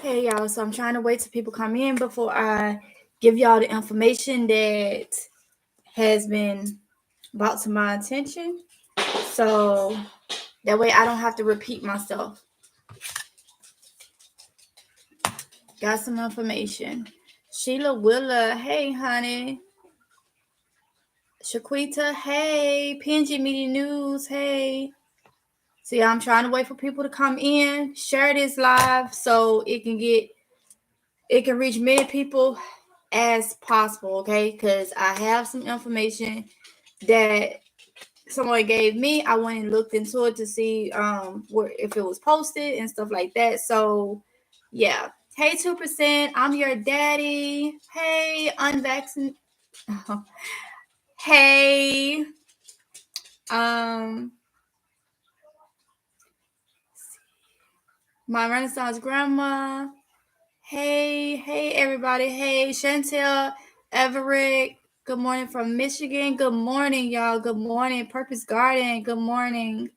Hey y'all, so I'm trying to wait till people come in before I give y'all the information that has been brought to my attention. So that way I don't have to repeat myself. Got some information. Sheila Willa, hey honey. Shaquita, hey. Pinji Media News, hey. See, I'm trying to wait for people to come in, share this live so it can reach many people as possible, okay? Because I have some information that someone gave me. I went and looked into it to see where if it was posted and stuff like that. So yeah. Hey 2%, I'm your daddy. Hey, unvaccinated. Hey. My Renaissance grandma. Hey everybody. Hey, Chantel, Everett. Good morning from Michigan. Good morning, y'all. Good morning, Purpose Garden. Good morning.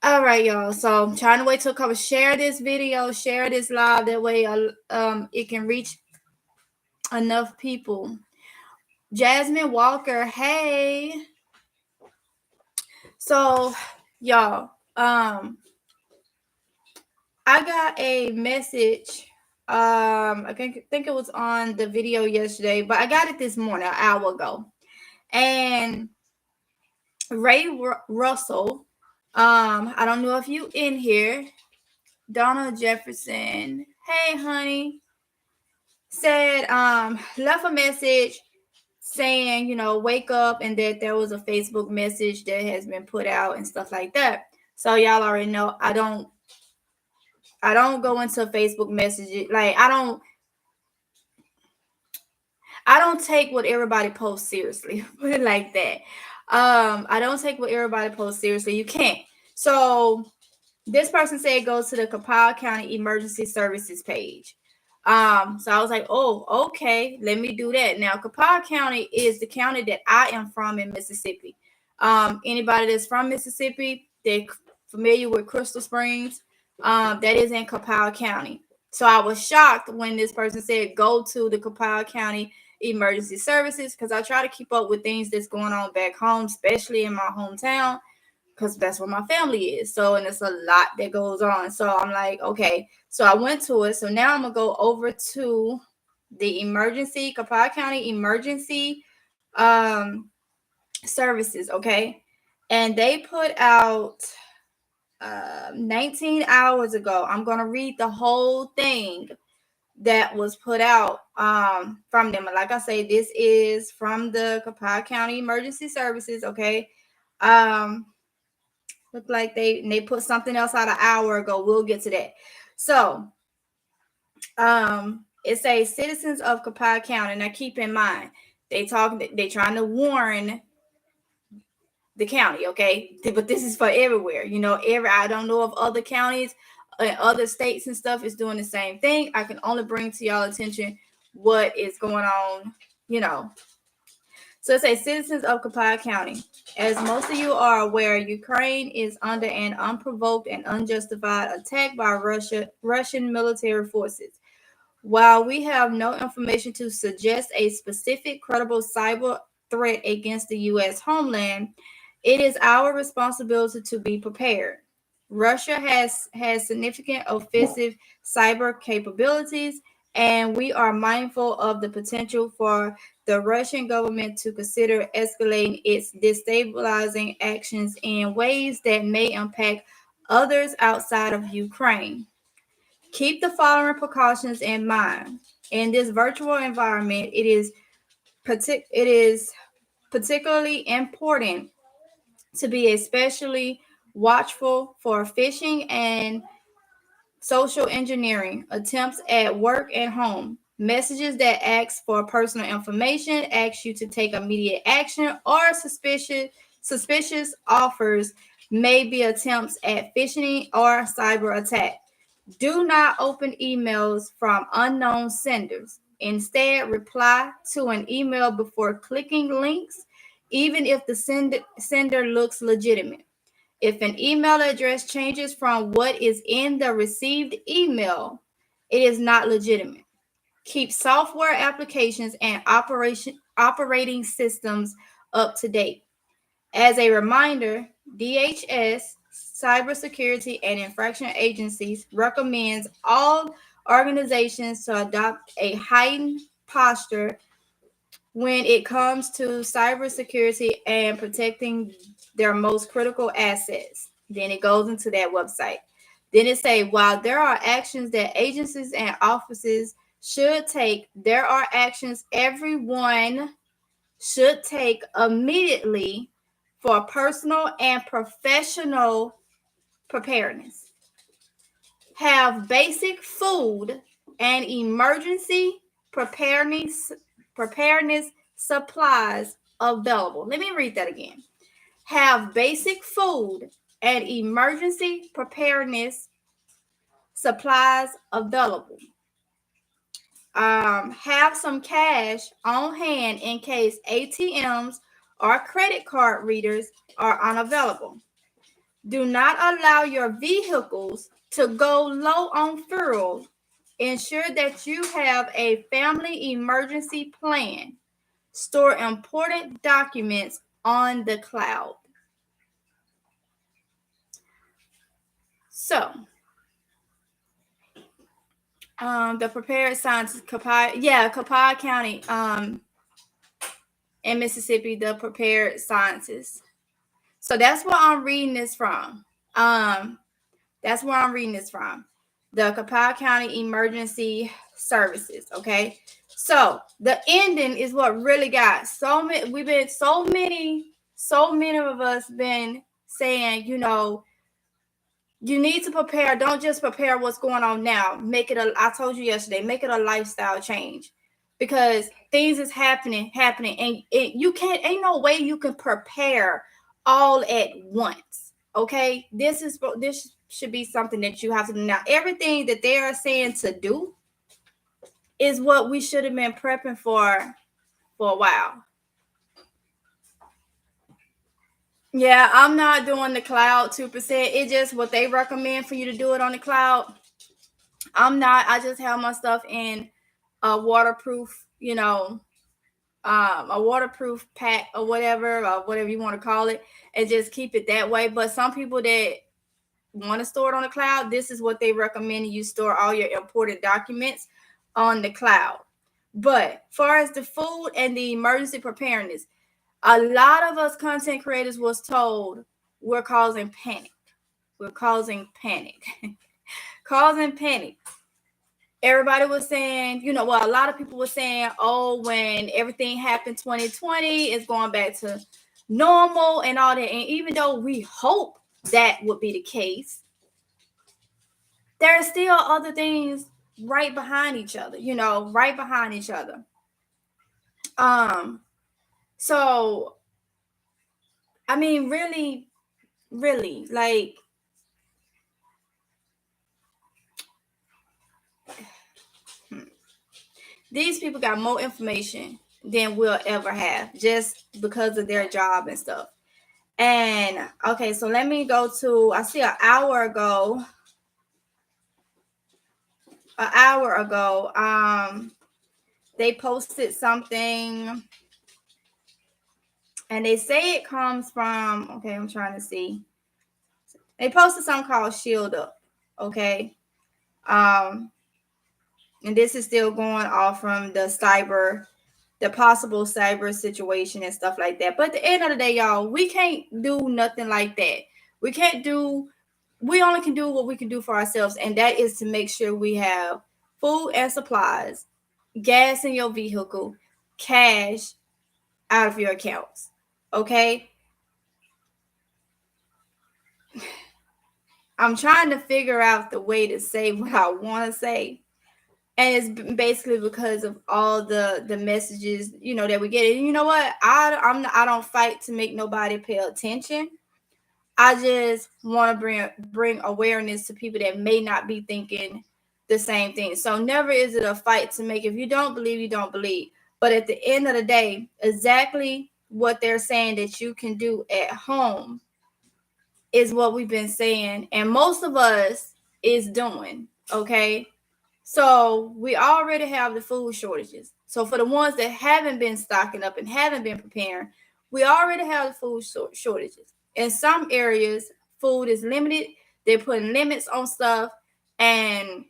All right, y'all. So I'm trying to wait till come share this video, share this live. That way, it can reach enough people. Jasmine Walker. Hey. So, y'all, I got a message. I think it was on the video yesterday, but I got it this morning, an hour ago. And Ray Russell, I don't know if you in here. Donna Jefferson, hey honey, said left a message saying, wake up, and that there was a Facebook message that has been put out and stuff like that. So y'all already know I don't go into Facebook messages. Like I don't take what everybody posts seriously. Put it like that. I don't take what everybody posts seriously. You can't. So this person said go to the Capel County Emergency Services page. So I was like, oh, okay, let me do that. Now, Capel County is the county that I am from in Mississippi. Anybody that's from Mississippi, they're familiar with Crystal Springs. That is in Capel County. So I was shocked when this person said go to the Capel County Emergency Services, because I try to keep up with things that's going on back home, especially in my hometown, because that's where my family is. So, and it's a lot that goes on. So I'm like, okay. So I went to it. So now I'm going to go over to the Capel County Emergency Services, okay? And they put out 19 hours ago. I'm going to read the whole thing that was put out from them. Like I say, this is from the Capel County Emergency Services, okay? Look like they put something else out an hour ago. We'll get to that. So it says citizens of Capel County. Now keep in mind, they trying to warn the county, okay? But this is for everywhere. I don't know if other counties and other states and stuff is doing the same thing. I can only bring to y'all attention what is going on, So it says citizens of Capel County. As most of you are aware, Ukraine is under an unprovoked and unjustified attack by Russian military forces. While we have no information to suggest a specific credible cyber threat against the U.S. homeland, it is our responsibility to be prepared. Russia has significant offensive cyber capabilities, and we are mindful of the potential for the Russian government to consider escalating its destabilizing actions in ways that may impact others outside of Ukraine. Keep the following precautions in mind. In this virtual environment, it is particularly important to be especially watchful for phishing and social engineering attempts at work and home. Messages that ask for personal information, ask you to take immediate action, or suspicious offers may be attempts at phishing or cyber attack. Do not open emails from unknown senders. Instead, reply to an email before clicking links, even if the sender looks legitimate. If an email address changes from what is in the received email, It is not legitimate. Keep software applications and operating systems up to date. As a reminder, DHS, Cybersecurity and Infraction Agencies, recommends all organizations to adopt a heightened posture when it comes to cybersecurity and protecting their most critical assets. Then it goes into that website. Then it say, while there are actions that agencies and offices should take, there are actions everyone should take immediately for personal and professional preparedness. Have basic food and emergency preparedness supplies available. Let me read that again. Have basic food and emergency preparedness supplies available. Have some cash on hand in case ATMs or credit card readers are unavailable. Do not allow your vehicles to go low on fuel. Ensure that you have a family emergency plan. Store important documents on the cloud. So, the prepared science, Copiah County, in Mississippi, the prepared sciences. So that's where I'm reading this from. That's where I'm reading this from. The Copiah County Emergency Services. Okay. So the ending is what really got so many. We've been so many of us been saying, you know, you need to prepare. Don't just prepare what's going on now. Make it I told you yesterday, make it a lifestyle change, because things is happening, and you can't. Ain't no way you can prepare all at once. Okay, this should be something that you have to do now. Everything that they are saying to do is what we should have been prepping for a while. Yeah, I'm not doing the cloud 2%. It's just what they recommend for you to do it on the cloud. I'm not. I just have my stuff in a waterproof, a waterproof pack or whatever you want to call it, and just keep it that way. But some people that want to store it on the cloud, this is what they recommend. You store all your important documents on the cloud. But far as the food and the emergency preparedness, a lot of us content creators was told we're causing panic. We're causing panic. Causing panic. Everybody was saying, a lot of people were saying, oh, when everything happened 2020, it's going back to normal and all that. And even though we hope that would be the case, there are still other things right behind each other, right behind each other. So, I mean, really, like, these people got more information than we'll ever have just because of their job and stuff. And okay, so let me go to, I see an hour ago, they posted something and they say it comes from, okay, I'm trying to see. They posted something called Shield Up. Okay. And this is still going off from the possible cyber situation and stuff like that. But at the end of the day, y'all, we can't do nothing like that. We only can do what we can do for ourselves. And that is to make sure we have food and supplies, gas in your vehicle, cash out of your accounts. Okay. I'm trying to figure out the way to say what I want to say. And it's basically because of all the messages, that we get. And you know what? I don't fight to make nobody pay attention. I just want to bring awareness to people that may not be thinking the same thing. So never is it a fight to make. If you don't believe, you don't believe. But at the end of the day, exactly what they're saying that you can do at home is what we've been saying. And most of us is doing. Okay. So we already have the food shortages. So for the ones that haven't been stocking up and haven't been preparing, we already have the food shortages. In some areas, food is limited. They're putting limits on stuff. And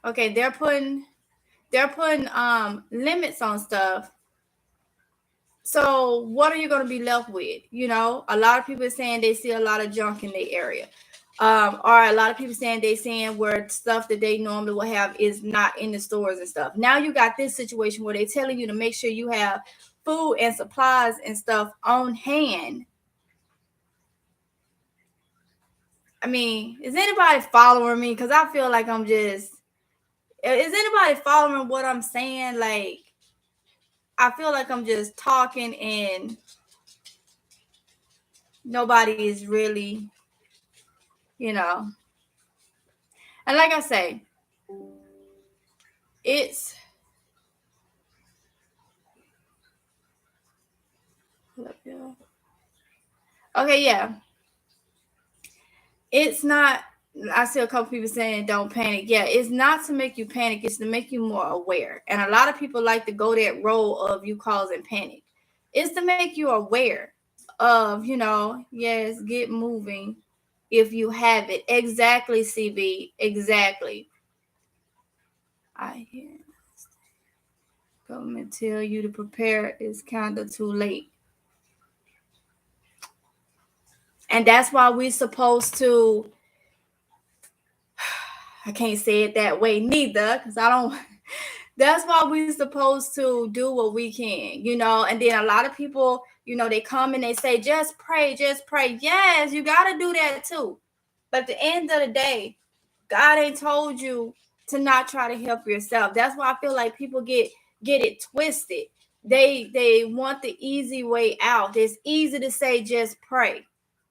okay, they're putting limits on stuff. So what are you going to be left with? You know, a lot of people are saying they see a lot of junk in their area. Or a lot of people saying they seeing where stuff that they normally will have is not in the stores and stuff. Now you got this situation where they're telling you to make sure you have food and supplies and stuff on hand. I mean, is anybody following me? Because I feel like is anybody following what I'm saying? Like, I feel like I'm just talking and nobody is really, you know. And like I say, it's okay, yeah. It's not, I see a couple people saying don't panic. Yeah, it's not to make you panic, it's to make you more aware. And a lot of people like to go that role of you causing panic. It's to make you aware of, you know, yes, get moving if you have it. Exactly, CB. Exactly. I hear government tell you to prepare is kind of too late. And that's why we're supposed to, I can't say it that way neither, because I don't, that's why we're supposed to do what we can, you know. And then a lot of people, you know, they come and they say, just pray, just pray. Yes, you got to do that too. But at the end of the day, God ain't told you to not try to help yourself. That's why I feel like people get it twisted. They want the easy way out. It's easy to say just pray.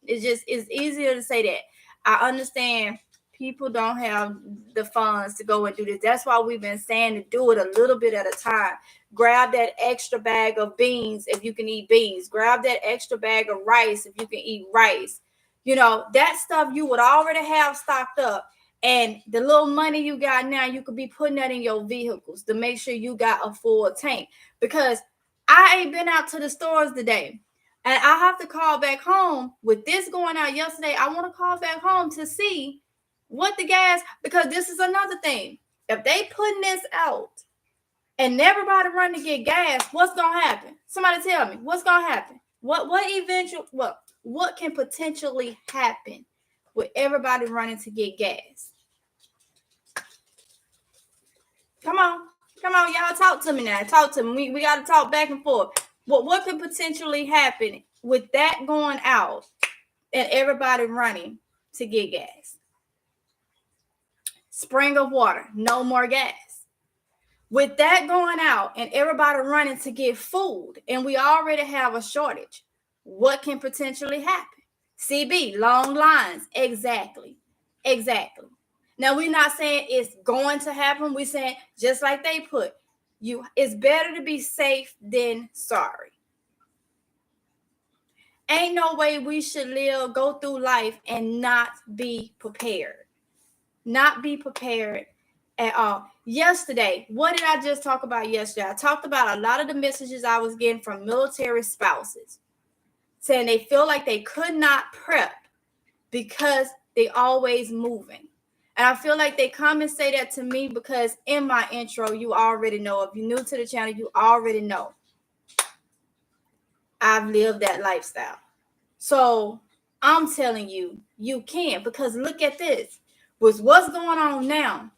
It's easier to say that. I understand people don't have the funds to go and do this. That's why we've been saying to do it a little bit at a time. Grab that extra bag of beans if you can eat beans. Grab that extra bag of rice if you can eat rice. You know, that stuff you would already have stocked up. And the little money you got now, you could be putting that in your vehicles to make sure you got a full tank. Because I ain't been out to the stores today. And I have to call back home with this going out yesterday. I want to call back home to see what the gas, because this is another thing. If they putting this out and everybody running to get gas, what's gonna happen? Somebody tell me what's gonna happen. What can potentially happen with everybody running to get gas? Come on, y'all talk to me now. Talk to me. We got to talk back and forth. What could potentially happen with that going out and everybody running to get gas? Spring of water, no more gas. With that going out and everybody running to get food, and we already have a shortage, what can potentially happen? CB, long lines. Exactly. Now, we're not saying it's going to happen. We're saying, just like they put, it's better to be safe than sorry. Ain't no way we should go through life and not be prepared. Not be prepared at all. Yesterday, what did I just talk about yesterday? I talked about a lot of the messages I was getting from military spouses saying they feel like they could not prep because they always moving. And I feel like they come and say that to me because in my intro, you already know. If you're new to the channel, you already know. I've lived that lifestyle. So I'm telling you, you can, because look at this. With what's going on now,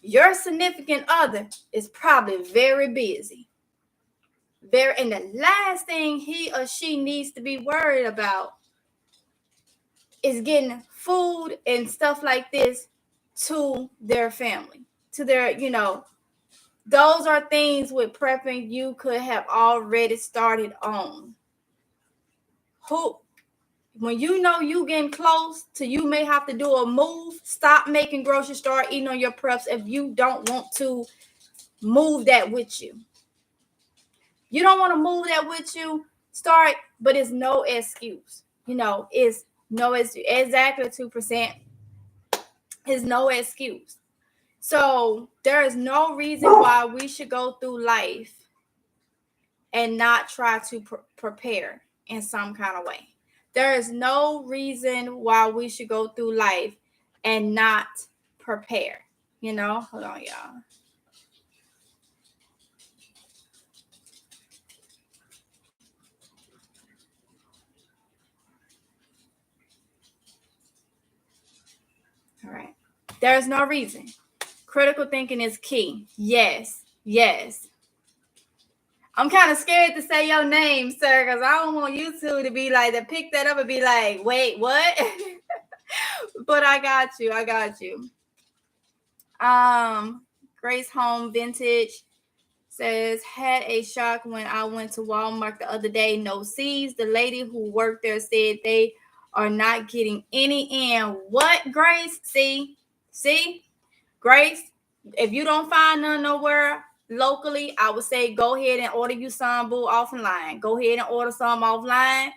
your significant other is probably very busy. And the last thing he or she needs to be worried about is getting food and stuff like this to their family, to their, you know, those are things with prepping you could have already started on. When you know you getting close to, you may have to do a move, stop making groceries, start eating on your preps if you don't want to move that with you. you don't want to move that with you, start, but it's no excuse. It's no excuse. Exactly 2% is no excuse. So there is no reason why we should go through life and not try to prepare in some kind of way. There is no reason why we should go through life and not prepare. Hold on, y'all. All right. There's no reason. Critical thinking is key. Yes. I'm kind of scared to say your name, sir, because I don't want you two to be like, to pick that up and be like, wait, what? But I got you. Grace Home Vintage says, had a shock when I went to Walmart the other day. No C's. The lady who worked there said they are not getting any in. What, Grace? See, Grace, if you don't find none nowhere locally, I would say go ahead and order you some, boo, offline. Go ahead and order some offline.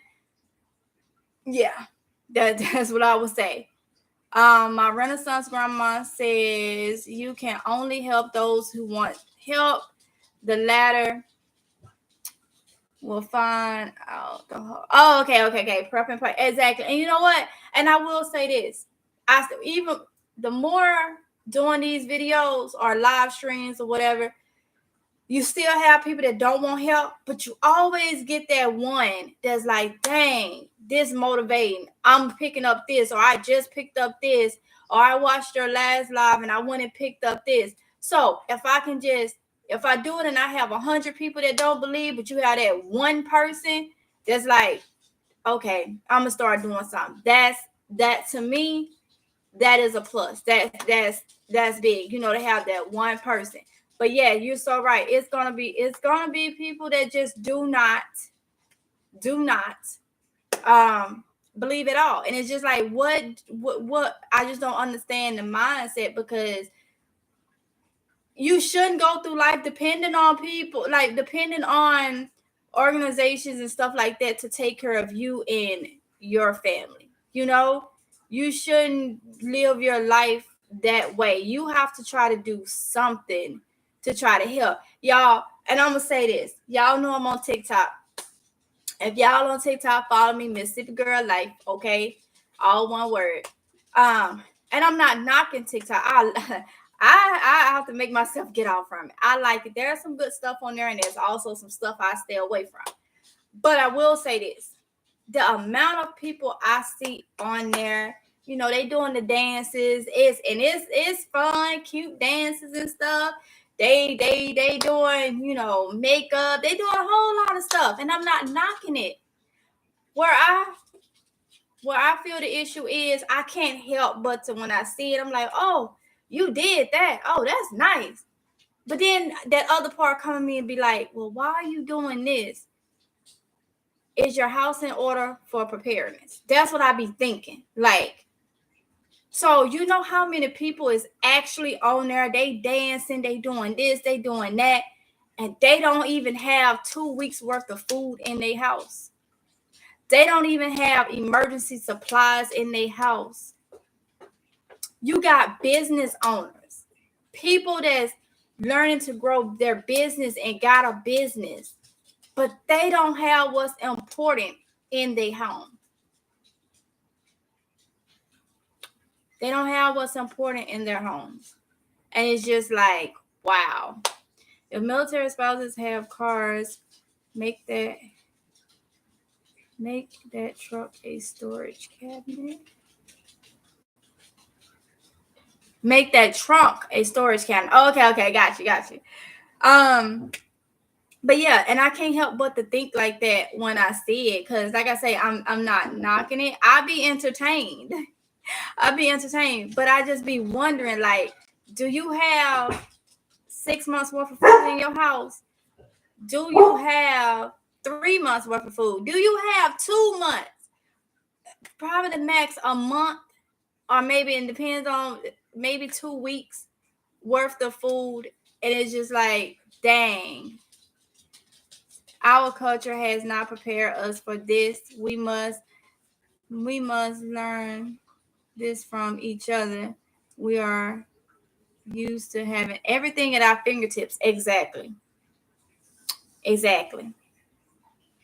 Yeah, that's what I would say. My Renaissance grandma says you can only help those who want help. The latter will find out the whole. Oh, okay. Prep and play. Exactly. And you know what? And I will say this. Even the more doing these videos or live streams or whatever, you still have people that don't want help, but you always get that one that's like, dang, this motivating. I'm picking up this, or I just picked up this, or I watched your last live and I went and picked up this. So if I do it and I have 100 people that don't believe, but you have that one person that's like, okay, I'm gonna start doing something. That to me, that is a plus. That's big, to have that one person. But yeah, you're so right. It's gonna be people that just do not believe at all. And it's just like, what I just don't understand the mindset, because you shouldn't go through life depending on people, like depending on organizations and stuff like that to take care of you and your family. You shouldn't live your life that way. You have to try to do something to try to help y'all. And I'm gonna say this, y'all know I'm on TikTok. If y'all on TikTok, follow me, Mississippi Girl Life, okay? All one word. And I'm not knocking TikTok. I have to make myself get off from it. I like it. There's some good stuff on there, and there's also some stuff I stay away from. But I will say this. The amount of people I see on there, they doing the dances. It's fun, cute dances and stuff. They doing, makeup. They doing a whole lot of stuff. And I'm not knocking it. Where I feel the issue is, I can't help but to, when I see it, I'm like, oh, you did that. Oh, that's nice. But then that other part come to me and be like, well, why are you doing this? Is your house in order for preparedness? That's what I be thinking. Like, so you know how many people is actually on there? They dancing, they doing this, they doing that, and they don't even have 2 weeks worth of food in their house. They don't even have emergency supplies in their house. You got business owners, people that's learning to grow their business and got a business, but they don't have what's important in their home. They don't have what's important in their homes. And it's just like, wow. If military spouses have cars, make that truck a storage cabinet. Make that trunk a storage cabinet. Oh, okay, got you. But yeah, and I can't help but to think like that when I see it, because like I say, I'm not knocking it. I be entertained, but I just be wondering, like, do you have 6 months worth of food in your house? Do you have 3 months worth of food? Do you have 2 months? Probably the max a month, or maybe it depends on maybe 2 weeks worth of food. And it's just like, dang. Our culture has not prepared us for this. We must learn this from each other. We are used to having everything at our fingertips. Exactly.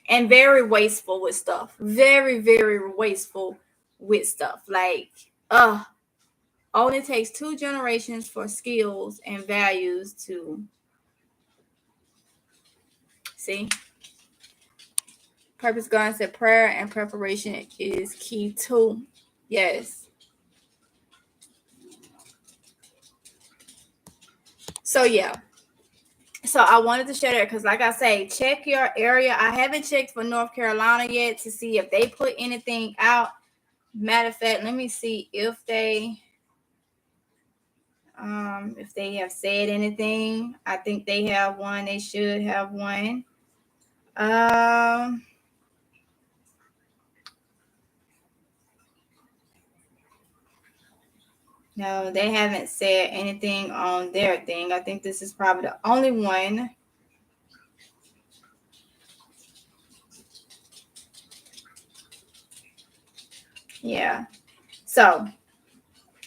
And very wasteful with stuff. Very, very wasteful with stuff. Like, only takes 2 generations for skills and values to see. Purpose God said prayer and preparation is key too. Yes. So yeah. So I wanted to share that because, like I say, check your area. I haven't checked for North Carolina yet to see if they put anything out. Matter of fact, let me see if they have said anything. I think they have one. They should have one. No, they haven't said anything on their thing. I think this is probably the only one. Yeah. So,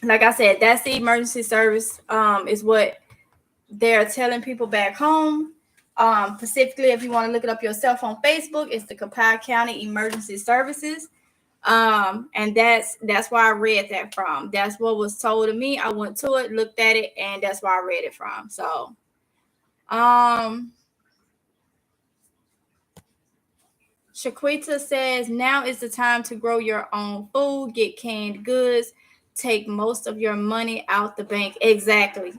like I said, that's the emergency service. Is what they're telling people back home. Specifically, if you want to look it up yourself on Facebook, it's the Cashapp County Emergency Services. And that's why I read that from. That's what was told to me. I went to it, looked at it, and that's why I read it from. So, Shaquita says, now is the time to grow your own food, get canned goods, take most of your money out the bank. Exactly.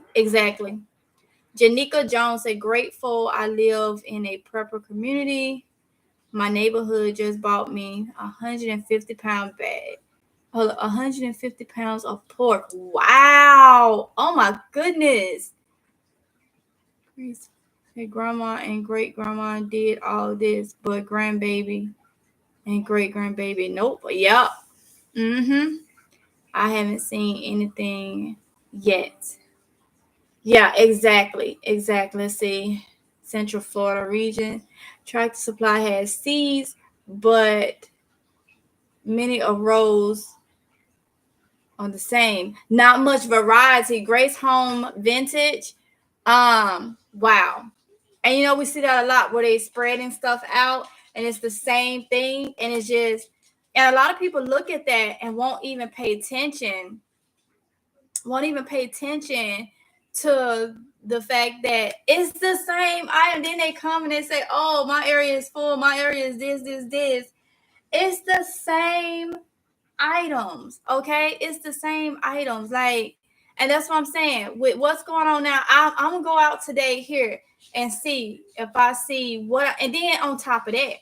Janika Jones said, grateful I live in a prepper community. My neighborhood just bought me 150-pound bag. 150 pounds of pork. Wow. Oh my goodness. Hey, grandma and great grandma did all this, but grandbaby and great grandbaby, nope. Yep. I haven't seen anything yet. Yeah, exactly. Let's see. Central Florida region. Tractor Supply has seeds, but many of rows on the same. Not much variety. Grace Home Vintage. Wow. And we see that a lot where they spreading stuff out and it's the same thing. And it's just, and a lot of people look at that and won't even pay attention to the fact that it's the same item. Then they come and they say, oh, my area is full. My area is this. It's the same items. Okay. It's the same items. And that's what I'm saying. With what's going on now, I'm going to go out today here and see if I see what, and then on top of that,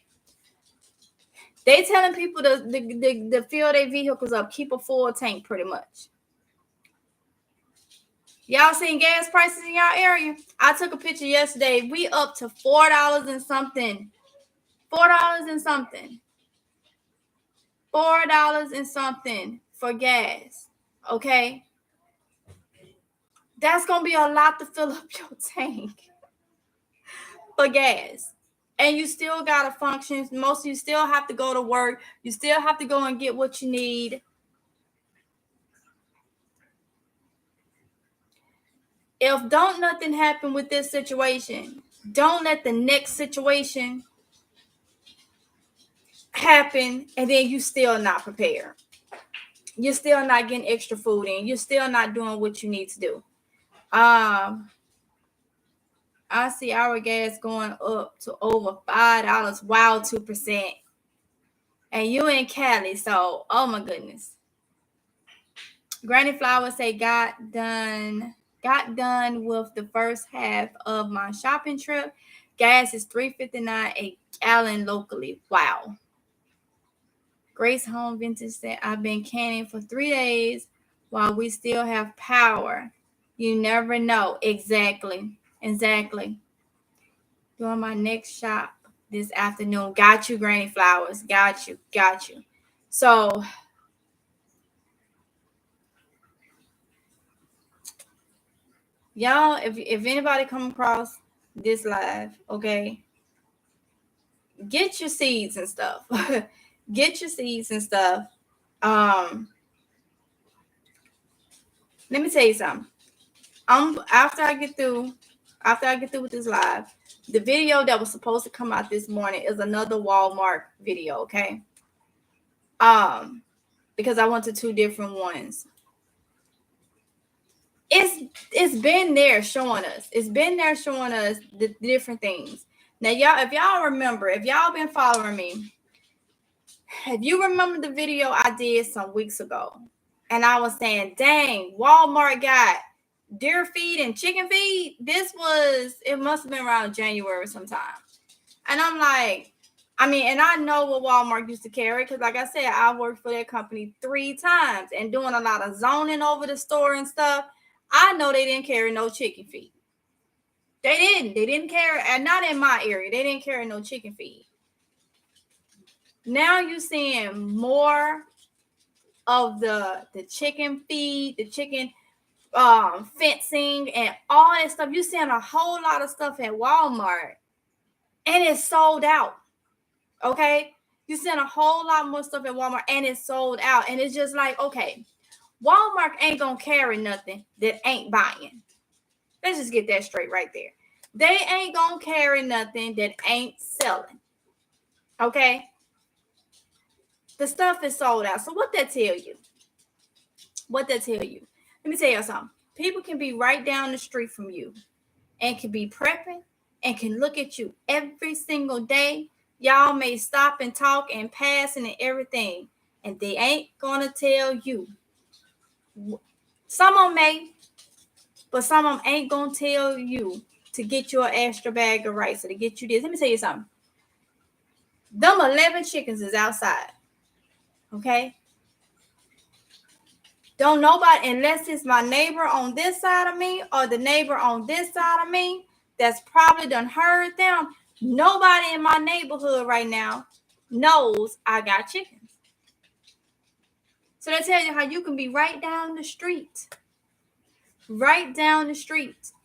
they telling people to fill their vehicles up, keep a full tank pretty much. Y'all seen gas prices in y'all area? I took a picture yesterday. We up to $4 and something. $4 and something. $4 and something for gas. Okay? That's going to be a lot to fill up your tank for gas. And you still got to function. Most of you still have to go to work. You still have to go and get what you need. If don't nothing happen with this situation, don't let the next situation happen and then you still not prepared. You're still not getting extra food in. You're still not doing what you need to do. I see our gas going up to over $5. Wow, 2%. And you in Cali, so oh my goodness. Granny Flowers say got done with the first half of my shopping trip. Gas is $3.59 a gallon locally. Wow. Grace Home Vintage said, I've been canning for 3 days while we still have power. You never know. Exactly. Doing my next shop this afternoon. Got you, Granny Flowers. Got you. So, y'all, if anybody come across this live, okay, get your seeds and stuff. Get your seeds and stuff. Let me tell you something. After I get through with this live, the video that was supposed to come out this morning is another Walmart video, okay? Because I went to two different ones. It's been there showing us. It's been there showing us the different things. Now, y'all, if y'all remember, if y'all been following me, if you remember the video I did some weeks ago, and I was saying, dang, Walmart got deer feed and chicken feed. It must have been around January sometime. And I'm like, and I know what Walmart used to carry, because like I said, I worked for that company 3 times and doing a lot of zoning over the store and stuff. I know they didn't carry no chicken feed. They didn't carry, and not in my area. They didn't carry no chicken feed. Now you're seeing more of the chicken feed, the chicken fencing, and all that stuff. You're seeing a whole lot of stuff at Walmart, and it's sold out. Okay, you're seeing a whole lot more stuff at Walmart, and it's sold out. And it's just like, okay, Walmart ain't gonna carry nothing that ain't buying. Let's just get that straight right there. They ain't gonna carry nothing that ain't selling. Okay, the stuff is sold out. So what that tell you? Let me tell you something. People can be right down the street from you and can be prepping and can look at you every single day. Y'all may stop and talk and pass and everything, and they ain't gonna tell you. Some of them may, but some of them ain't gonna tell you to get your extra bag of rice or to get you this. Let me tell you something. Them 11 chickens is outside. Okay? Don't nobody, unless it's my neighbor on this side of me or the neighbor on this side of me that's probably done heard them. Nobody in my neighborhood right now knows I got chickens. So that tells you how you can be right down the street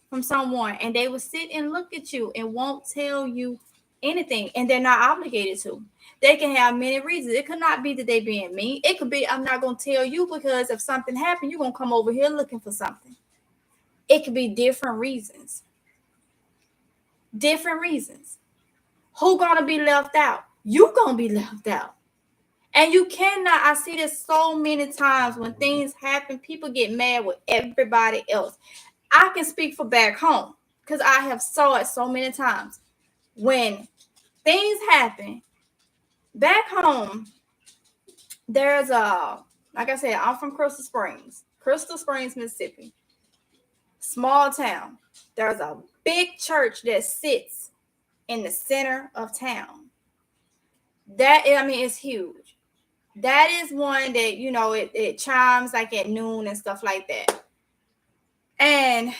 from someone, and they will sit and look at you and won't tell you anything, and they're not obligated to. They can have many reasons. It could not be that they being mean. It could be, I'm not going to tell you because if something happened, you're going to come over here looking for something. It could be different reasons. Who going to be left out? You going to be left out. And you cannot, I see this so many times when things happen, people get mad with everybody else. I can speak for back home because I have saw it so many times. When things happen, back home, there's like I said, I'm from Crystal Springs, Mississippi. Small town. There's a big church that sits in the center of town. It's huge. That is one that, it chimes like at noon and stuff like that. And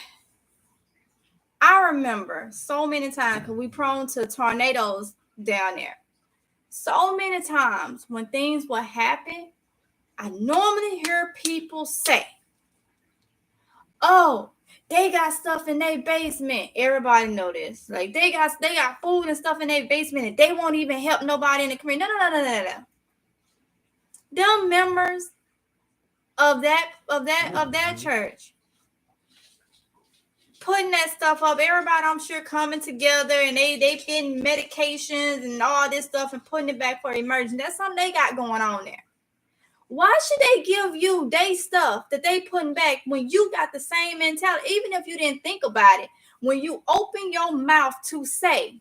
I remember so many times, because we prone to tornadoes down there. So many times when things will happen, I normally hear people say, oh, they got stuff in their basement. Everybody know this. Like they got food and stuff in their basement, and they won't even help nobody in the community. No. Them members of that church putting that stuff up, everybody I'm sure coming together, and they getting medications and all this stuff and putting it back for emergency. That's something they got going on there. Why should they give you their stuff that they putting back when you got the same mentality? Even if you didn't think about it, when you open your mouth to say,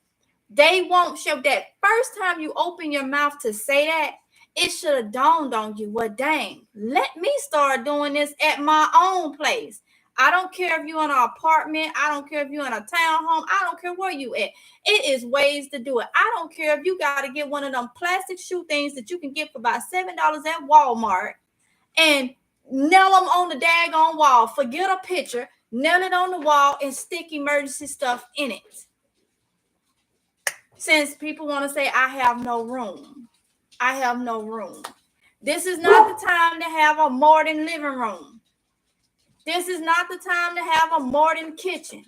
they won't show that. First time you open your mouth to say that, it should have dawned on you, well, dang, let me start doing this at my own place. I don't care if you're in an apartment. I don't care if you're in a townhome. I don't care where you at. It is ways to do it. I don't care if you got to get one of them plastic shoe things that you can get for about $7 at Walmart and nail them on the daggone wall. Forget a picture. Nail it on the wall and stick emergency stuff in it. Since people want to say, I have no room. This is not the time to have a modern living room. This is not the time to have a modern kitchen.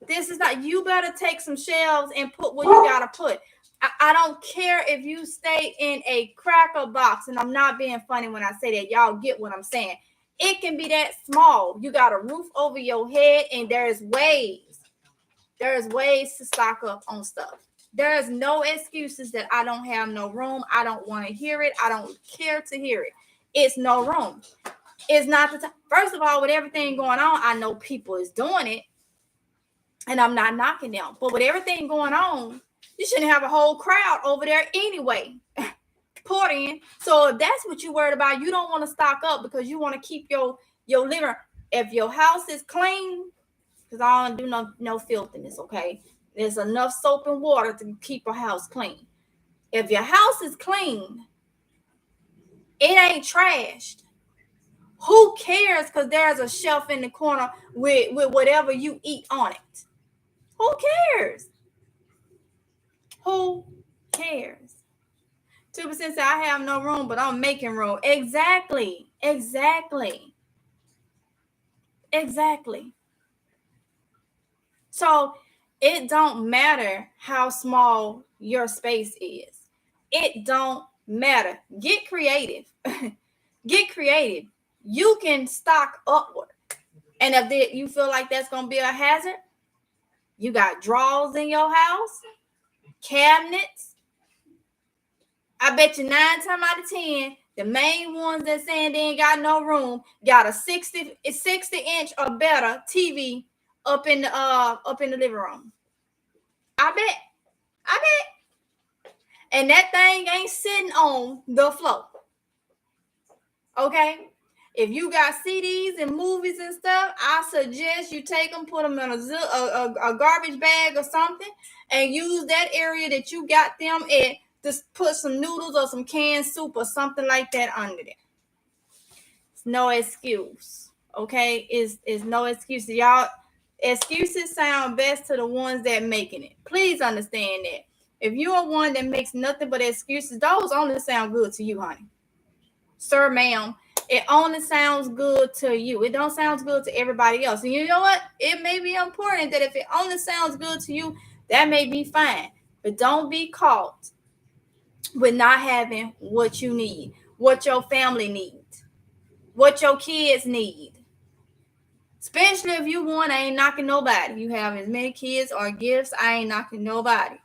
This is not, you better take some shelves and put what you got to put. I don't care if you stay in a cracker box, and I'm not being funny when I say that. Y'all get what I'm saying. It can be that small. You got a roof over your head, and there's ways. There's ways to stock up on stuff. There is no excuses that I don't have no room. I don't want to hear it. I don't care to hear it. It's no room. It's not the time. First of all, with everything going on, I know people is doing it, and I'm not knocking them. But with everything going on, you shouldn't have a whole crowd over there anyway. Poured in. So if that's what you're worried about, you don't want to stock up because you want to keep your living. If your house is clean, because I don't do no filthiness, okay? There's enough soap and water to keep a house clean. If your house is clean, it ain't trashed. Who cares? Because there's a shelf in the corner with whatever you eat on it. Who cares? Who cares? 2% say I have no room, but I'm making room. Exactly. So it don't matter how small your space is. It don't matter. Get creative. Get creative. You can stock upward. And if you feel like that's going to be a hazard, you got drawers in your house, cabinets. I bet you 9 times out of 10, the main ones that saying they ain't got no room got a 60-inch or better TV up in the living room. I bet. And that thing ain't sitting on the floor. Okay? If you got CDs and movies and stuff, I suggest you take them, put them in a garbage bag or something, and use that area that you got them at to put some noodles or some canned soup or something like that under there. It's no excuse. Okay? It's no excuse. Y'all, excuses sound best to the ones that making it. Please understand that. If you're one that makes nothing but excuses, those only sound good to you, honey. Sir, ma'am, it only sounds good to you. It don't sound good to everybody else. And you know what? It may be important that if it only sounds good to you, that may be fine. But don't be caught with not having what you need, what your family needs, what your kids need. Especially if you want, I ain't knocking nobody. You have as many kids or gifts, I ain't knocking nobody.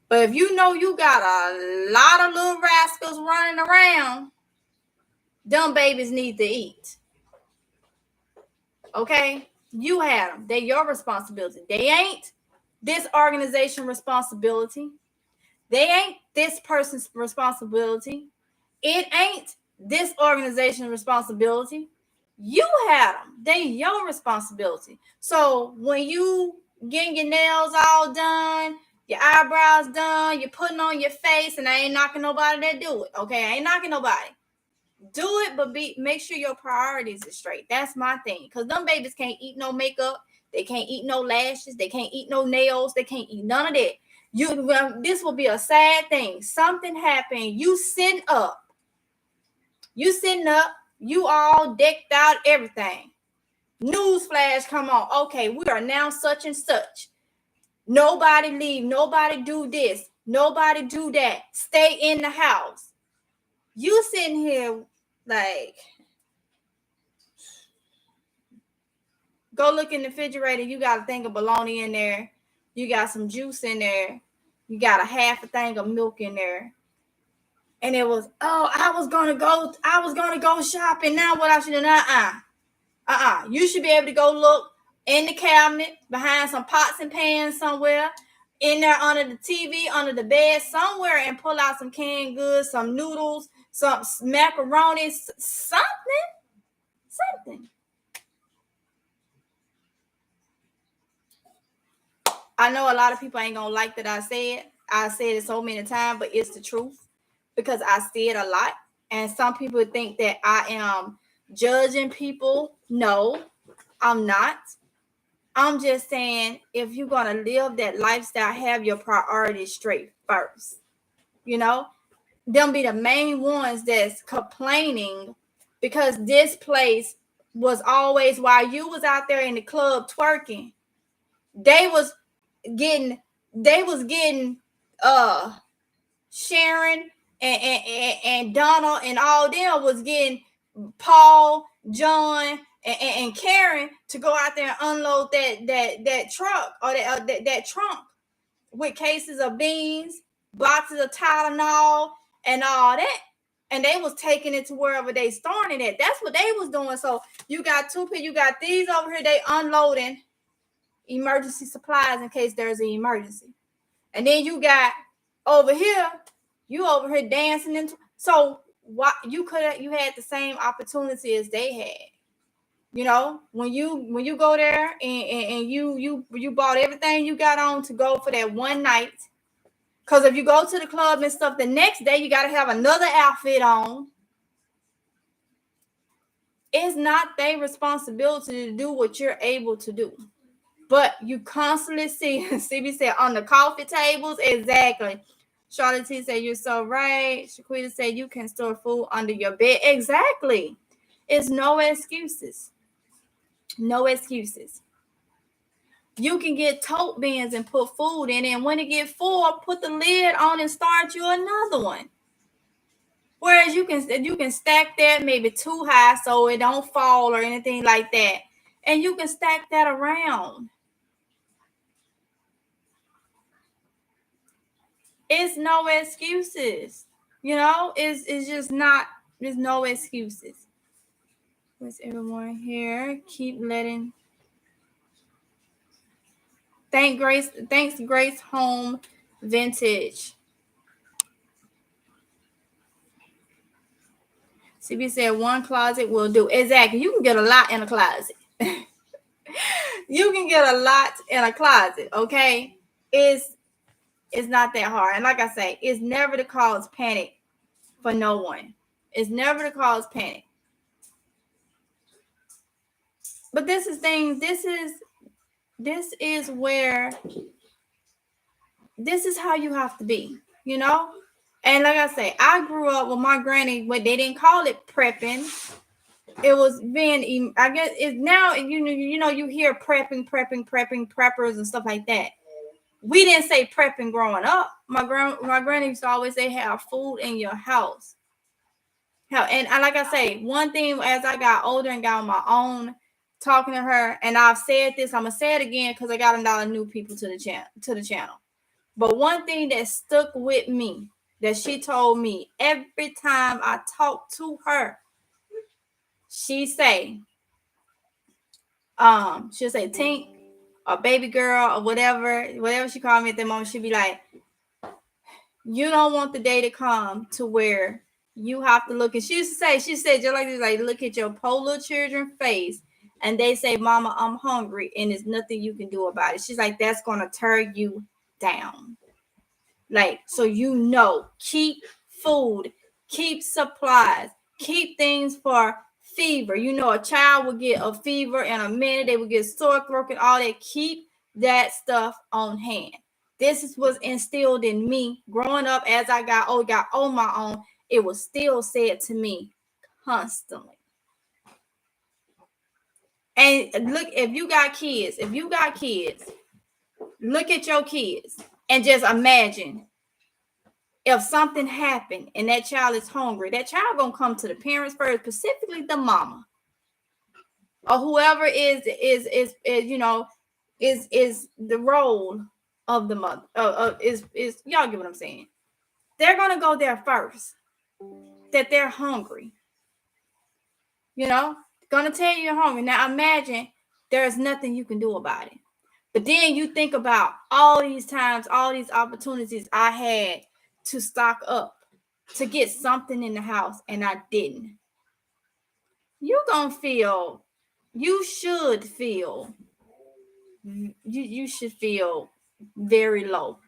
But if you know you got a lot of little rascals running around, them babies need to eat. Okay? You had them. They're your responsibility. They ain't this organization's responsibility. They ain't this person's responsibility. It ain't this organization's responsibility. You had them. They your responsibility. So when you getting your nails all done, your eyebrows done, you're putting on your face, and I ain't knocking nobody that do it. Okay, I ain't knocking nobody. Do it, but make sure your priorities are straight. That's my thing. Because them babies can't eat no makeup. They can't eat no lashes. They can't eat no nails. They can't eat none of that. This will be a sad thing. Something happened. You sitting up. You all decked out, everything. Newsflash come on. Okay, we are now such and such. Nobody leave. Nobody do this. Nobody do that. Stay in the house. You sitting here like, go look in the refrigerator. You got a thing of bologna in there. You got some juice in there. You got a half a thing of milk in there. And it was, I was gonna go shopping. Now what I should do? You should be able to go look in the cabinet behind some pots and pans somewhere, in there under the TV, under the bed somewhere, and pull out some canned goods, some noodles, some macaroni, something. I know a lot of people ain't gonna like that I said it so many times, but it's the truth because I see it a lot. And some people think that I am judging people. No, I'm not. I'm just saying, if you're gonna live that lifestyle, have your priorities straight first. You know, them be the main ones that's complaining because this place was always, while you was out there in the club twerking, they was getting Sharon and Donna and all them was getting Paul, John, and Karen to go out there and unload that truck or that trunk with cases of beans, boxes of Tylenol, and all that. And they was taking it to wherever they storing it at. That's what they was doing. So you got two people, you got these over here, they unloading emergency supplies in case there's an emergency. And then you got over here, you over here dancing into. So what you had the same opportunity as they had. You know, when you go there and you bought everything you got on to go for that one night. Because if you go to the club and stuff, the next day you got to have another outfit on. It's not their responsibility to do what you're able to do. But you constantly see, CB said, on the coffee tables, exactly. Charlotte T said, you're so right. Shaquita said, you can store food under your bed. Exactly. It's no excuses. No excuses. You can get tote bins and put food in it. And when it get full, put the lid on and start you another one. Whereas you can stack that maybe too high so it don't fall or anything like that. And you can stack that around. It's no excuses. You know, it's just not, there's no excuses. Where's everyone here? Keep letting. Thanks, Grace Home Vintage. CB said one closet will do. Exactly. You can get a lot in a closet. You can get a lot in a closet, okay? It's not that hard. And like I say, it's never to cause panic for no one. It's never to cause panic. But this is how you have to be, you know? And like I say, I grew up with my granny, but they didn't call it prepping. It was being, I guess it's now, you know, you hear prepping, preppers and stuff like that. We didn't say prepping growing up. My granny used to always say, have food in your house. And like I say, one thing as I got older and got on my own, talking to her, and I've said this, I'm gonna say it again because I got a lot of new people to the channel. But one thing that stuck with me that she told me every time I talk to her, she'll say, Tink, or baby girl, or whatever she called me at the moment, she'd be like, you don't want the day to come to where you have to look. And she said just like this, like, look at your poor little children's face and they say, Mama, I'm hungry, and there's nothing you can do about it. She's like, that's gonna tear you down. Like, so keep food, keep supplies, keep things for fever. You know, a child will get a fever in a minute, they will get sore throat and all that. Keep that stuff on hand. This was instilled in me growing up. As I got on my own, it was still said to me constantly. And look, if you got kids, look at your kids and just imagine if something happened and that child is hungry, that child gonna come to the parents first, specifically the mama or whoever is the role of the mother. Is y'all get what I'm saying? They're gonna go there first. That they're hungry. You know, gonna tell you you're hungry. Now imagine there's nothing you can do about it. But then you think about all these times, all these opportunities I had to stock up, to get something in the house, and I didn't. You should feel very low.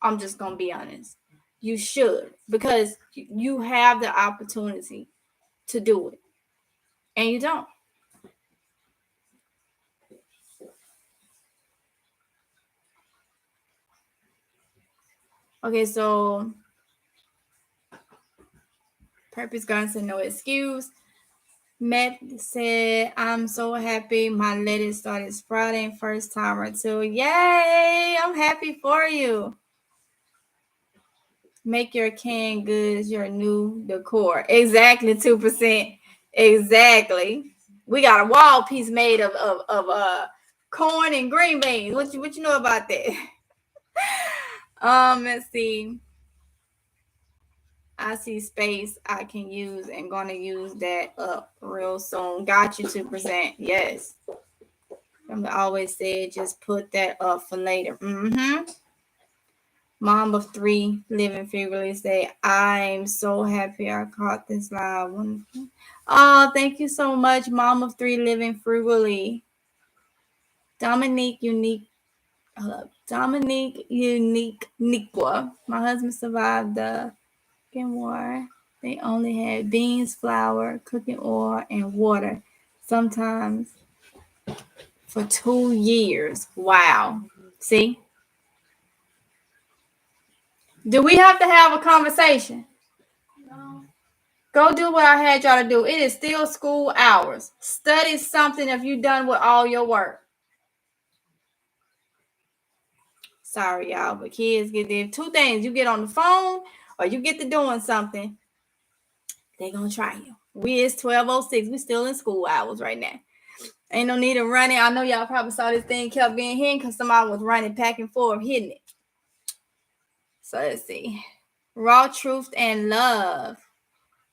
I'm just gonna be honest. You should, because you have the opportunity to do it, and you don't. Okay, so Purpose Garden said no excuse. Matt said, I'm so happy my lettuce started sprouting first time or two. Yay! I'm happy for you. Make your canned goods your new decor. Exactly, 2%. Exactly. We got a wall piece made of corn and green beans. What you know about that? Let's see. I see space I can use and gonna use that up real soon. Got you, 2%. Yes. I'm always said just put that up for later. Mom of 3 living frugally say, I'm so happy I caught this live. Wonderful. Oh, thank you so much, Mom of 3 living frugally. Dominique Unique Niqua. My husband survived the war. They only had beans, flour, cooking oil, and water. Sometimes for 2 years. Wow. See? Do we have to have a conversation? No. Go do what I had y'all to do. It is still school hours. Study something if you're done with all your work. Sorry, y'all, but kids get there. 2 things. You get on the phone or you get to doing something. They're going to try you. It's 12:06. We still in school hours right now. Ain't no need of running. I know y'all probably saw this thing kept being hidden because somebody was running back and forth, hitting it. So let's see. Raw truth and love.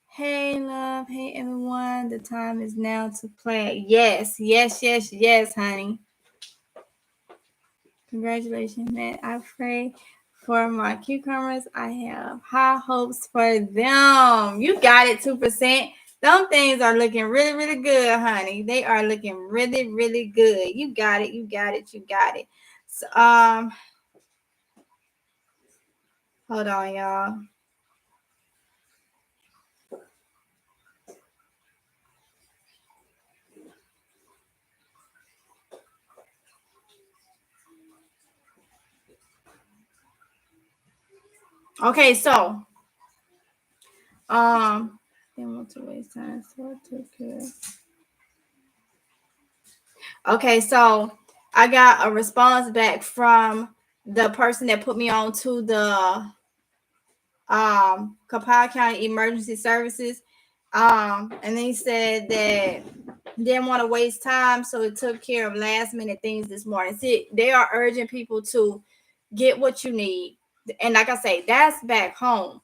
Hey, love. Hey, everyone. The time is now to play. Yes, honey. Congratulations, man. I pray for my cucumbers. I have high hopes for them. You got it, 2%. Them things are looking really, really good, honey. They are looking really, really good. You got it. So, hold on, y'all. Okay, so didn't want to waste time, so I took care. Okay, so I got a response back from the person that put me on to the Capel County Emergency Services. And they said that didn't want to waste time, so it took care of last minute things this morning. See, they are urging people to get what you need. And like I say, that's back home.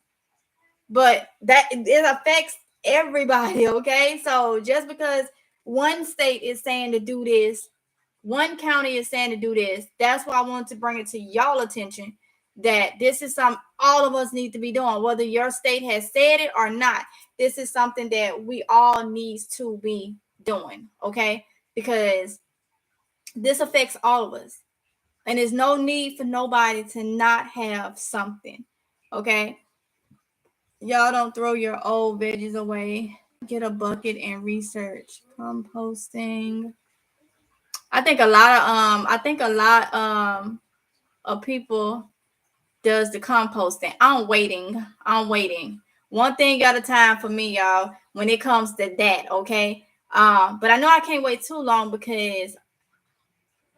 But that it affects everybody, okay? So just because one state is saying to do this, one county is saying to do this, that's why I wanted to bring it to y'all attention that this is something all of us need to be doing, whether your state has said it or not. This is something that we all needs to be doing, okay? Because this affects all of us. And there's no need for nobody to not have something, okay? Y'all don't throw your old veggies away. Get a bucket and research composting. I think a lot of people does the composting. I'm waiting. One thing at a time for me, y'all, when it comes to that, okay? But I know I can't wait too long because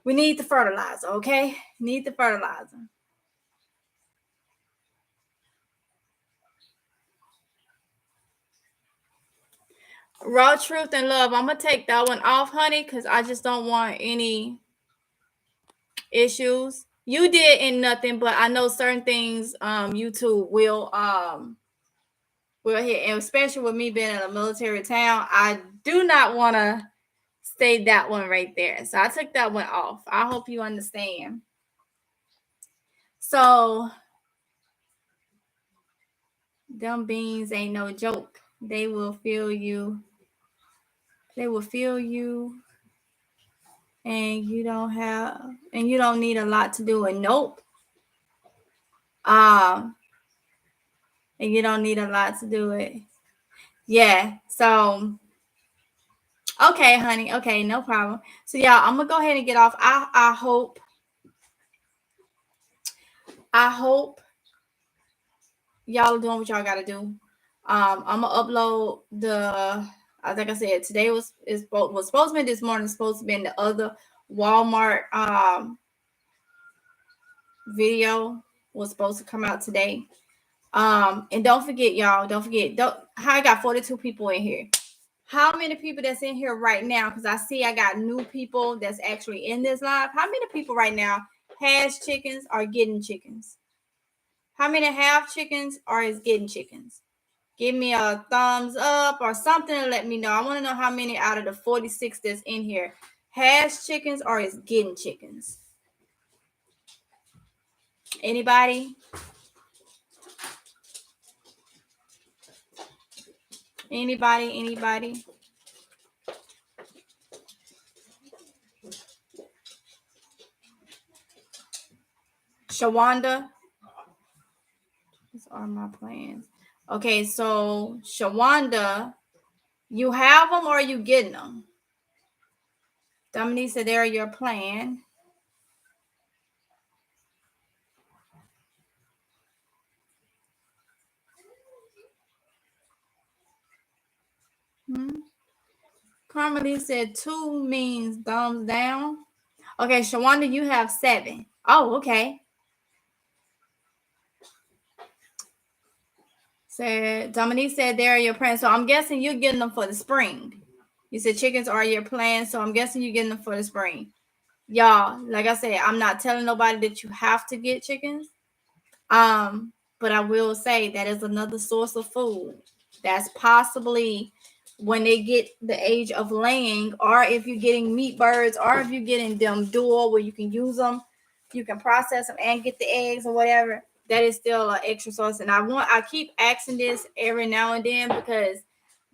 we need the fertilizer, okay? Need the fertilizer. Raw truth and love. I'm gonna take that one off, honey, because I just don't want any issues. You did in nothing, but I know certain things YouTube will hit, and especially with me being in a military town, I do not want to say that one right there. So I took that one off. I hope you understand. So them beans ain't no joke. They will feel you. And you don't need a lot to do it. Nope. And you don't need a lot to do it. Yeah. So okay, honey. Okay, no problem. So y'all, I'm gonna go ahead and get off. I hope y'all are doing what y'all gotta do. I'm gonna upload the. Like I said, today was supposed to be this morning. Supposed to be in the other Walmart video was supposed to come out today. And don't forget, y'all, I got 42 people in here. How many people that's in here right now? Because I see I got new people that's actually in this live. How many people right now has chickens or getting chickens? How many have chickens or is getting chickens? Give me a thumbs up or something to let me know. I want to know how many out of the 46 that's in here has chickens or is getting chickens. Anybody? Anybody? Shawanda? These are my plans. Okay, so Shawanda, you have them or are you getting them? Dominique said they're your plan. Carmelie said 2 means thumbs down. Okay, Shawanda, you have 7. Oh, okay. Said Dominique said they're your plan. So I'm guessing you're getting them for the spring. You said chickens are your plan, so I'm guessing you're getting them for the spring. Y'all, like I said, I'm not telling nobody that you have to get chickens. But I will say that is another source of food that's possibly when they get the age of laying, or if you're getting meat birds, or if you're getting them dual where you can use them, you can process them and get the eggs or whatever. That is still an extra source. And I keep asking this every now and then because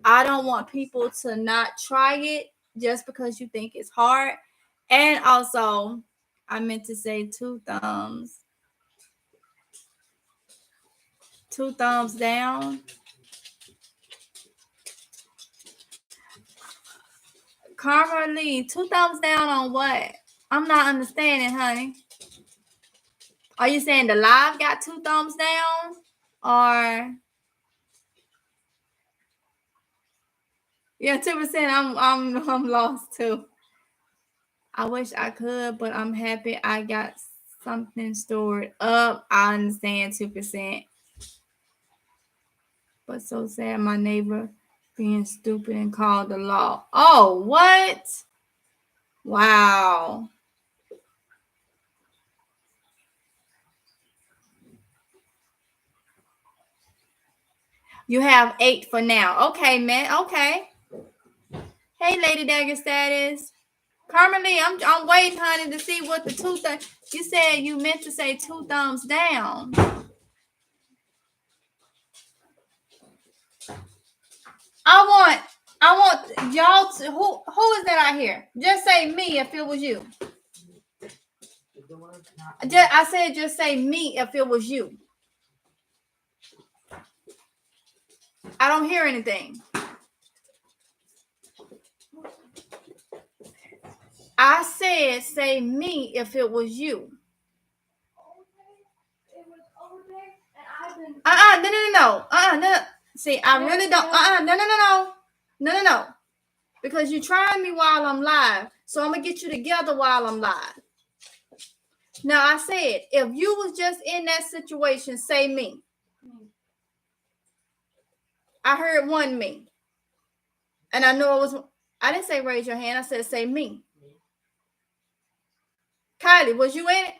I don't want people to not try it just because you think it's hard. And also, I meant to say 2 thumbs. 2 thumbs down. Karma Lee, 2 thumbs down on what? I'm not understanding, honey. Are you saying the live got 2 thumbs down? Or yeah, 2%. I'm lost too. I wish I could, but I'm happy I got something stored up. I understand 2%. But so sad my neighbor being stupid and called the law. Oh, what? Wow. You have 8 for now. Okay, man. Okay. Hey, Lady Dagger Status. Carmelie, I'm waiting, honey, to see what the 2 thumbs. You said you meant to say 2 thumbs down. I want y'all to who is that out here? Just say me if it was you. I said just say me if it was you. I don't hear anything. I said say me if it was you. No. See, I really don't. No. Because you're trying me while I'm live. So I'm going to get you together while I'm live. Now, I said, if you was just in that situation, say me. I heard one me. And I know it was, I didn't say raise your hand. I said say me. Kylie, was you in it?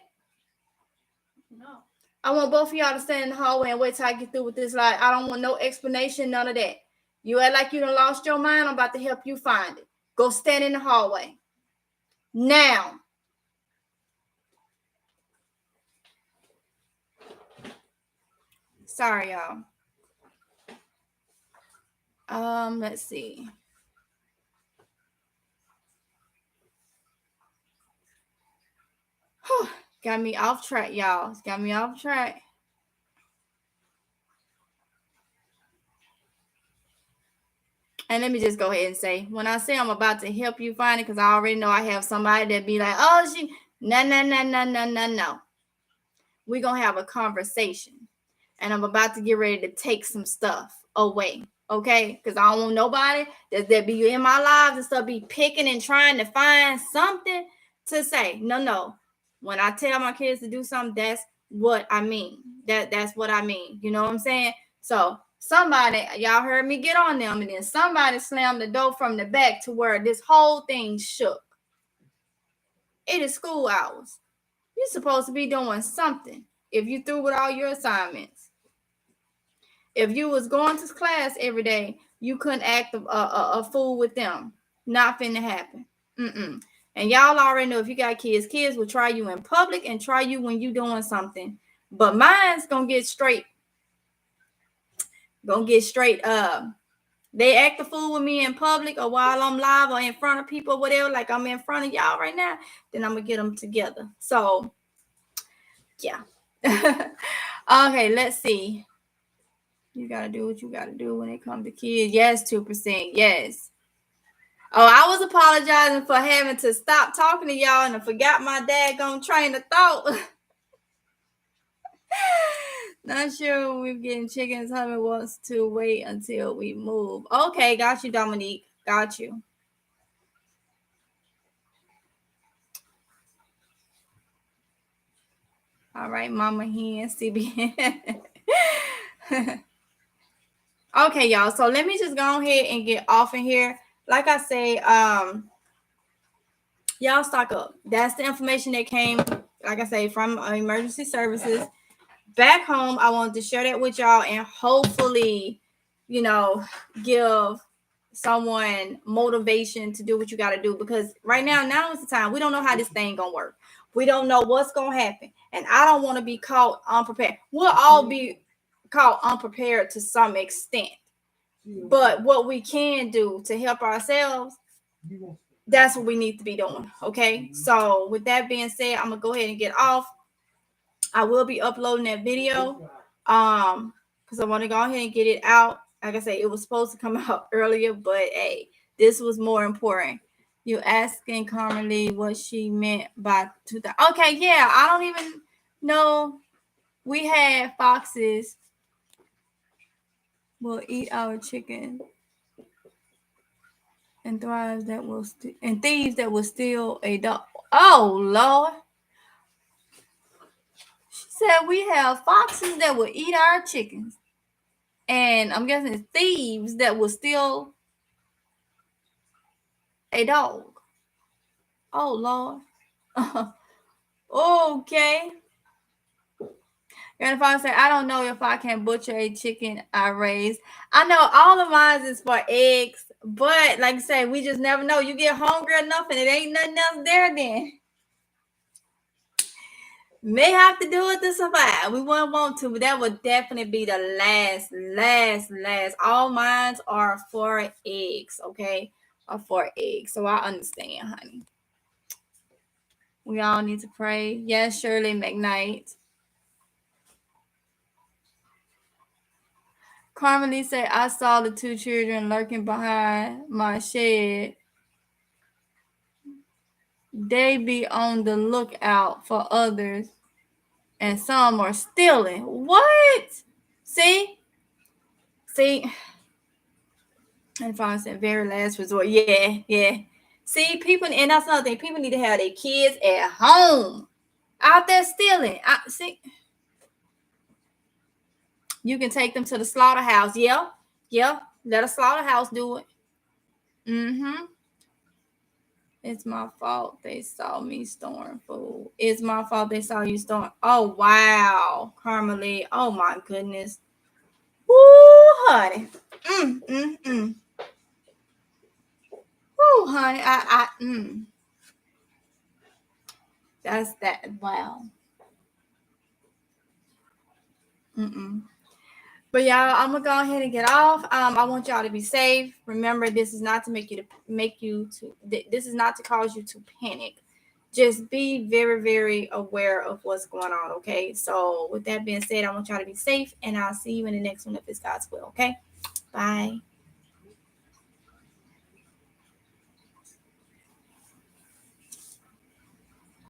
No. I want both of y'all to stand in the hallway and wait till I get through with this live. I don't want no explanation, none of that. You act like you done lost your mind. I'm about to help you find it. Go stand in the hallway. Now. Sorry, y'all. Let's see. Got me off track, y'all. It's got me off track. And let me just go ahead and say, when I say I'm about to help you find it, because I already know I have somebody that be like, oh, no. We're going to have a conversation. And I'm about to get ready to take some stuff away. Okay? Because I don't want nobody that be in my lives and stuff be picking and trying to find something to say. No. When I tell my kids to do something, that's what I mean. That's what I mean. You know what I'm saying? So somebody, y'all heard me get on them, and then somebody slammed the door from the back to where this whole thing shook. It is school hours. You're supposed to be doing something if you through with all your assignments. If you was going to class every day, you couldn't act a fool with them. Not finna happen. And y'all already know if you got kids will try you in public and try you when you doing something. But mine's gonna get straight. They act a fool with me in public or while I'm live or in front of people or whatever, like I'm in front of y'all right now, then I'm gonna get them together. So yeah. Okay, let's see. You gotta do what you gotta do when it comes to kids. Yes, 2%. Yes. Oh, I was apologizing for having to stop talking to y'all and I forgot my daggone train of thought. Not sure we're getting chickens. Hubby wants to wait until we move. Okay, got you, Dominique. Got you. All right, Mama Hen, CBN. Okay, y'all. So let me just go ahead and get off in here. Like I say, y'all stock up. That's the information that came, like I say, from emergency services. Back home, I wanted to share that with y'all and hopefully, give someone motivation to do what you got to do, because right now is the time. We don't know how this thing gonna work. We don't know what's gonna happen, and I don't want to be caught unprepared. We'll all be caught unprepared to some extent, but what we can do to help ourselves, that's what we need to be doing. Okay, so with that being said, I'm gonna go ahead and get off. I will be uploading that video because I want to go ahead and get it out. Like I say, it was supposed to come out earlier, but hey, this was more important. You asking Carmelie what she meant by 2000. Okay, yeah, I don't even know. We had foxes will eat our chicken and thieves that will steal a dog. Oh Lord. She said we have foxes that will eat our chickens. And I'm guessing it's thieves that will steal a dog. Oh, Lord. Okay. And if I say, I don't know if I can butcher a chicken I raised. I know all of mine is for eggs. But like I say, we just never know. You get hungry enough and it ain't nothing else there then. May have to do it to survive. We wouldn't want to, but that would definitely be the last. All mines are for eggs, okay? Are for eggs. So I understand, honey. We all need to pray. Yes, Shirley McKnight. Carmelie said, I saw the two children lurking behind my shed. They be on the lookout for others, and some are stealing. What? See? And if I said very last resort, yeah. See, people, and that's another thing. People need to have their kids at home, out there stealing. See, you can take them to the slaughterhouse. Yeah. Let a slaughterhouse do it. It's my fault they saw me storing food. It's my fault they saw you storing. Oh wow, Carmelie. Oh my goodness. Woo, honey. Woo, honey. That's that. Wow. But y'all, I'm gonna go ahead and get off. I want y'all to be safe. Remember, this is not to this is not to cause you to panic. Just be very, very aware of what's going on. Okay. So with that being said, I want y'all to be safe, and I'll see you in the next one if it's God's will. Okay. Bye.